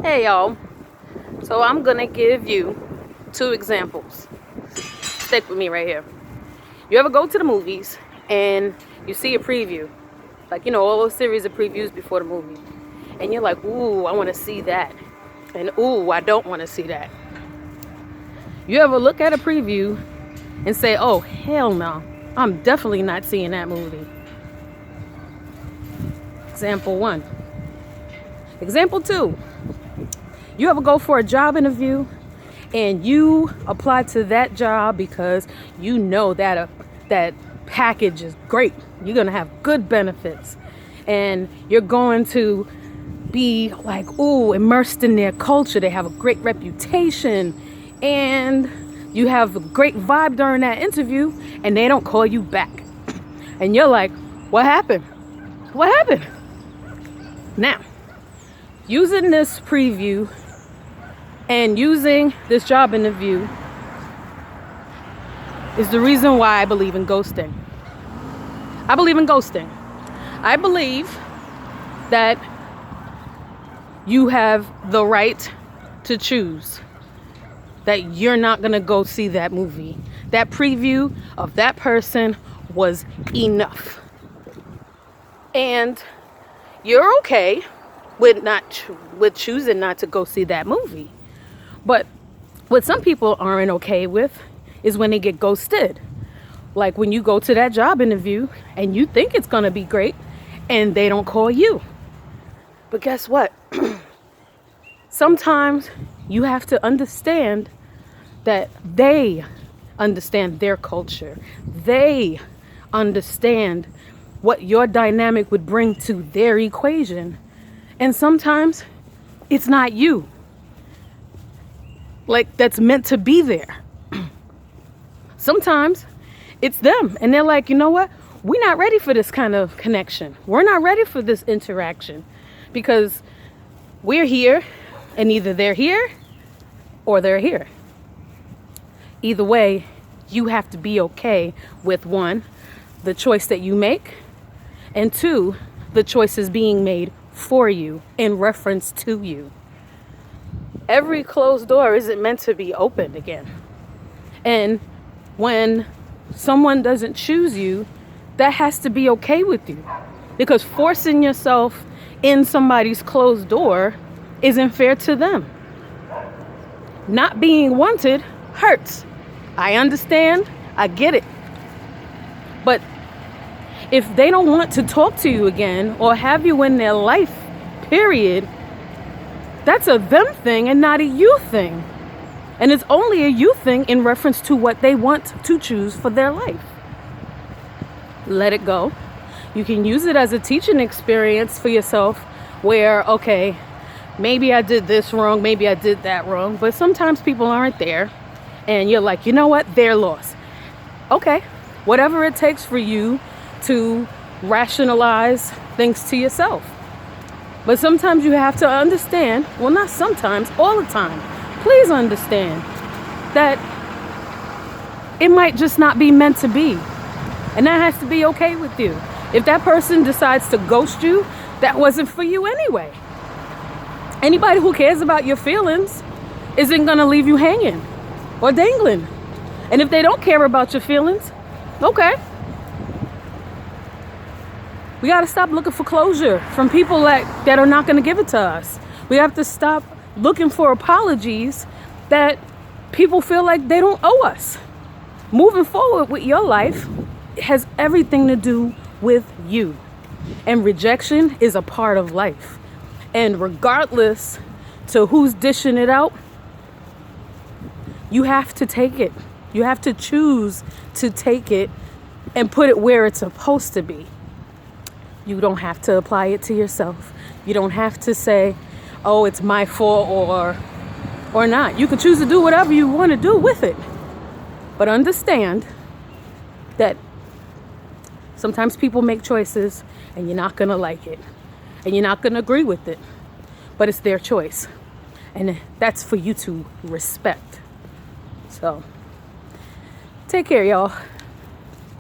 Hey y'all, so I'm gonna give you two examples. Stick with me right here. You ever go to the movies and you see a preview, like all those series of previews before the movie, and you're like, ooh, I want to see that, and ooh, I don't want to see that. You ever look at a preview and say, oh hell no, I'm definitely not seeing that movie? Example one. Example two. You ever go for a job interview and you apply to that job because you know that that package is great. You're going to have good benefits and you're going to be like, ooh, immersed in their culture. They have a great reputation and you have a great vibe during that interview, and they don't call you back. And you're like, what happened? What happened? Now, using this preview and using this job interview is the reason why I believe in ghosting. I believe in ghosting. I believe that you have the right to choose that you're not going to go see that movie. That preview of that person was enough. And you're okay with choosing not to go see that movie. But what some people aren't okay with is when they get ghosted. Like when you go to that job interview and you think it's going to be great and they don't call you. But guess what? Sometimes you have to understand that they understand their culture. They understand what your dynamic would bring to their equation. And sometimes it's not you. Like that's meant to be there. Sometimes it's them and they're like, you know what? We're not ready for this kind of connection. We're not ready for this interaction because we're here and either they're here or they're here. Either way, you have to be okay with one, the choice that you make, and two, the choices being made for you in reference to you. Every closed door isn't meant to be opened again. And when someone doesn't choose you, that has to be okay with you. Because forcing yourself in somebody's closed door isn't fair to them. Not being wanted hurts. I understand. I get it. But if they don't want to talk to you again or have you in their life, period, that's a them thing and not a you thing. And it's only a you thing in reference to what they want to choose for their life. Let it go. You can use it as a teaching experience for yourself where, okay, maybe I did this wrong, maybe I did that wrong, but sometimes people aren't there and you're like, you know what, they're lost. Okay, whatever it takes for you to rationalize things to yourself. But sometimes you have to understand, well, not sometimes, all the time. Please understand that it might just not be meant to be. And that has to be okay with you. If that person decides to ghost you, that wasn't for you anyway. Anybody who cares about your feelings isn't going to leave you hanging or dangling. And if they don't care about your feelings, okay. We got to stop looking for closure from people that are not going to give it to us. We have to stop looking for apologies that people feel like they don't owe us. Moving forward with your life has everything to do with you. And rejection is a part of life. And regardless to who's dishing it out, you have to take it. You have to choose to take it and put it where it's supposed to be. You don't have to apply it to yourself. You don't have to say, oh, it's my fault or not. You can choose to do whatever you want to do with it. But understand that sometimes people make choices and you're not going to like it. And you're not going to agree with it. But it's their choice. And that's for you to respect. So, take care, y'all.